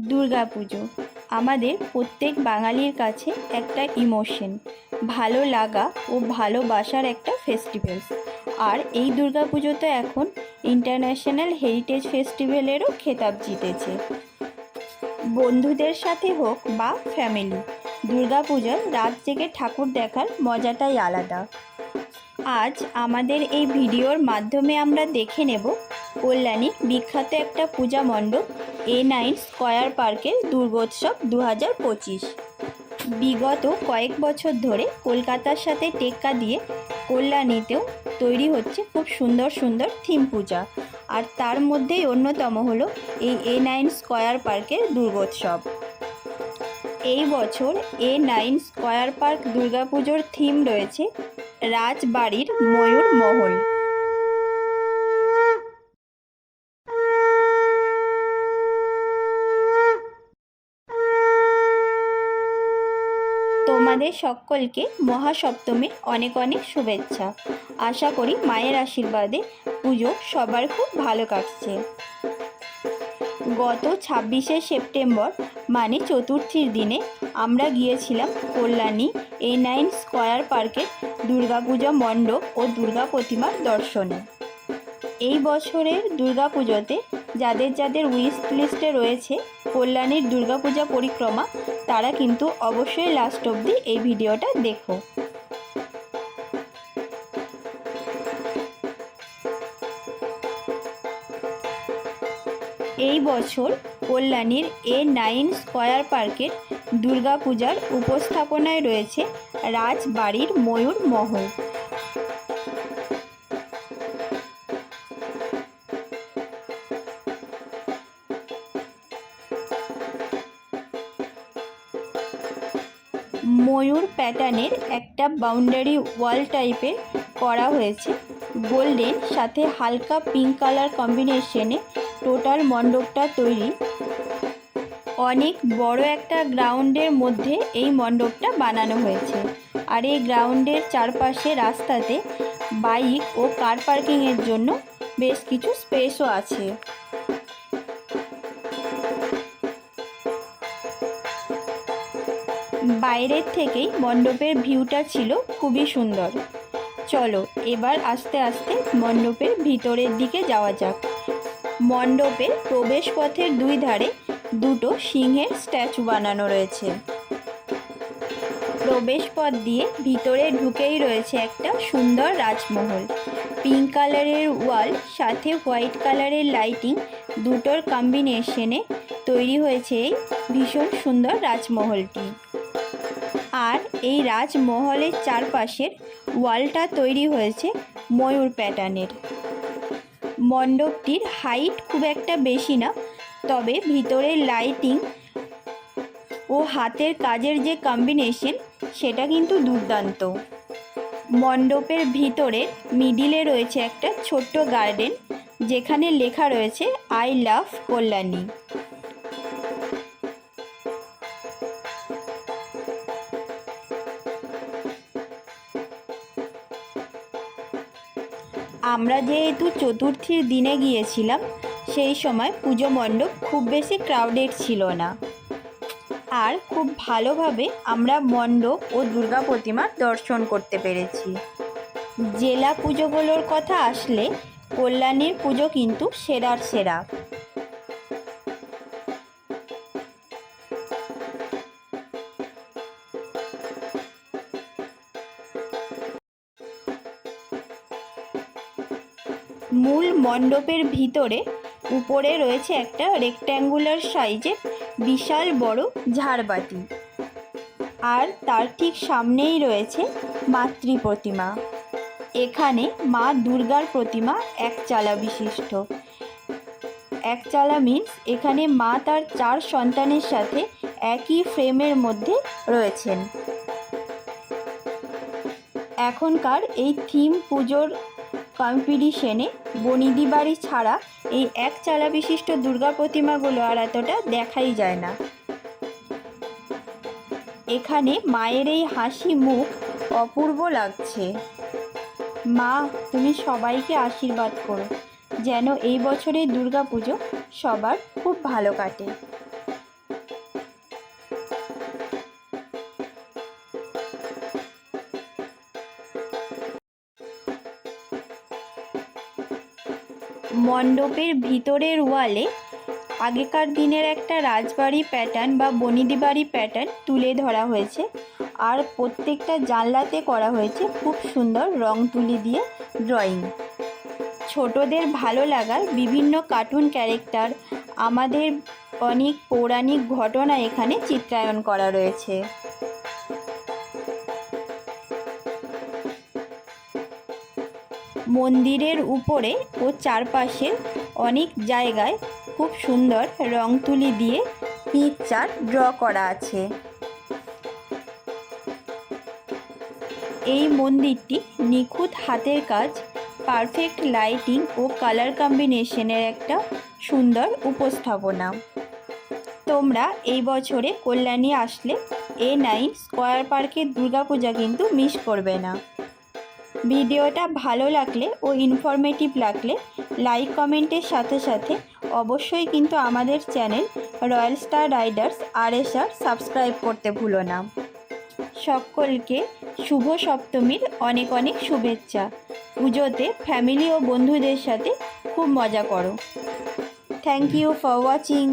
দুর্গাপুজো আমাদের প্রত্যেক বাঙালির কাছে একটা ইমোশন, ভালো লাগা ও ভালোবাসার একটা ফেস্টিভ্যাল। আর এই দুর্গাপুজো তো এখন ইন্টারন্যাশনাল হেরিটেজ ফেস্টিভ্যালেরও খেতাব জিতেছে। বন্ধুদের সাথে হোক বা ফ্যামিলি, দুর্গাপূজার রাত জেগে ঠাকুর দেখার মজাটাই আলাদা। আজ আমাদের এই ভিডিওর মাধ্যমে আমরা দেখে নেব কল্যাণীর বিখ্যাত একটা পূজা মণ্ডপ A9 স্কয়ার পার্কের দুর্গোৎসব 2025। বিগত কয়েক বছর ধরে কলকাতার সাথে টেক্কা দিয়ে কল্যাণীতেও তৈরি হচ্ছে খুব সুন্দর সুন্দর থিম পূজা, আর তার মধ্যেই অন্যতম হলো এই A9 স্কয়ার পার্কের দুর্গোৎসব। এই বছর A9 স্কয়ার পার্ক দুর্গাপুজোর থিম রয়েছে রাজবাড়ির ময়ূর মহল। তোমাদের সকলকে মহাসপ্তমীর অনেক অনেক শুভেচ্ছা। আশা করি মায়ের আশীর্বাদে পুজো সবার খুব ভালো কাটছে। গত 26শে সেপ্টেম্বর মানে চতুর্থীর দিনে আমরা গিয়েছিলাম কল্যাণী A9 স্কয়ার পার্কের দুর্গাপূজা মণ্ডপ ও দুর্গা প্রতিমার দর্শনে। এই বছরের দুর্গাপুজোতে যাদের যাদের উইশ লিস্টে রয়েছে কল্যাণীর দুর্গাপূজা পরিক্রমা, তারা কিন্তু অবশ্যই লাস্ট অবধি এই ভিডিওটা দেখো। এই বছর কল্যাণীর A9 স্কয়ার পার্কের দুর্গাপূজার উপস্থাপনায় রয়েছে রাজবাড়ির ময়ূর মহল। ময়ূর প্যাটার্নের একটা বাউন্ডারি ওয়াল টাইপের করা হয়েছে গোল্ডেন সাথে হালকা পিঙ্ক কালার কম্বিনেশনে। টোটাল মণ্ডপটা তৈরি অনেক বড় একটা গ্রাউন্ডের মধ্যে এই মণ্ডপটা বানানো হয়েছে, আর এই গ্রাউন্ডের চারপাশে রাস্তাতে বাইক ও কার পার্কিংয়ের জন্য বেশ কিছু স্পেসও আছে। বাইরের থেকেই মণ্ডপের ভিউটা ছিল খুবই সুন্দর। চলো এবার আস্তে আস্তে মণ্ডপের ভিতরের দিকে যাওয়া যাক। মণ্ডপের প্রবেশপথের দুই ধারে দুটো সিংহের স্ট্যাচু বানানো রয়েছে। প্রবেশপথ দিয়ে ভিতরে ঢুকেই রয়েছে একটা সুন্দর রাজমহল। পিঙ্ক কালারের ওয়াল সাথে হোয়াইট কালারের লাইটিং দুটোর কম্বিনেশনে তৈরি হয়েছে এই ভীষণ সুন্দর রাজমহলটি। আর এই রাজমহলের চারপাশের ওয়ালটা তৈরি হয়েছে ময়ূর প্যাটার্নের। মণ্ডপটির হাইট খুব একটা বেশি না, তবে ভিতরের লাইটিং ও হাতের কাজের যে কম্বিনেশন সেটা কিন্তু দুর্দান্ত। মণ্ডপের ভিতরের মিডিলে রয়েছে একটা ছোট্ট গার্ডেন, যেখানে লেখা রয়েছে আই লাভ কল্যাণী। আমরা যেহেতু চতুর্থীর দিনে গিয়েছিলাম, সেই সময় পুজো মণ্ডপ খুব বেশি ক্রাউডেড ছিল না, আর খুব ভালোভাবে আমরা মণ্ডপ ও দুর্গা প্রতিমার দর্শন করতে পেরেছি। জেলা পুজোগুলোর কথা আসলে কল্যাণীর পুজো কিন্তু সেরার সেরা। মূল মণ্ডপের ভিতরে উপরে রয়েছে একটা রেক্ট্যাঙ্গুলার সাইজের বিশাল বড় ঝাড়বাতি, আর তার ঠিক সামনেই রয়েছে মাতৃ প্রতিমা। এখানে মা দুর্গার প্রতিমা একচালা বিশিষ্ট। একচালা মিন্স এখানে মা তার 4 সন্তানের সাথে একই ফ্রেমের মধ্যে রয়েছেন। এখনকার এই থিম পুজোর কম্পিটিশনে বনিদি বাড়ি ছাড়া এই একচালা বিশিষ্ট দুর্গা প্রতিমাগুলো আর এতটা দেখাই যায় না। এখানে মায়ের এই হাসি মুখ অপূর্ব লাগছে। মা, তুমি সবাইকে আশীর্বাদ করো যেন এই বছরের দুর্গাপুজো সবার খুব ভালো কাটে। মণ্ডপের ভিতরের ওয়ালে আগেকার দিনের একটা রাজবাড়ি প্যাটার্ন বা বনিদি বাড়ি প্যাটার্ন তুলে ধরা হয়েছে। আর প্রত্যেকটা জানলাতে করা হয়েছে খুব সুন্দর রং তুলি দিয়ে ড্রয়িং। ছোটদের ভালো লাগার বিভিন্ন কার্টুন ক্যারেক্টার, আমাদের অনেক পৌরাণিক ঘটনা এখানে চিত্রায়ন করা রয়েছে। মন্দিরের উপরে ও চারপাশের অনেক জায়গায় খুব সুন্দর রং তুলি দিয়ে পিকচার ড্র করা আছে। এই মন্দিরটি নিখুঁত হাতের কাজ, পারফেক্ট লাইটিং ও কালার কম্বিনেশনের একটা সুন্দর উপস্থাপনা। তোমরা এই বছরে কল্যাণী আসলে A9 স্কয়ার পার্কের দুর্গাপূজা কিন্তু মিস করবে না। ভিডিওটা ভালো লাগলে ও ইনফরমেটিভ লাগলে লাইক কমেন্টের সাথে সাথে অবশ্যই কিন্তু আমাদের channel royal star Riders RSR subscribe করতে ভুলো না। সকলকে শুভ সপ্তমীর অনেক অনেক শুভেচ্ছা। পুজোতে ফ্যামিলি ও বন্ধুদের সাথে খুব মজা করো। Thank you for watching.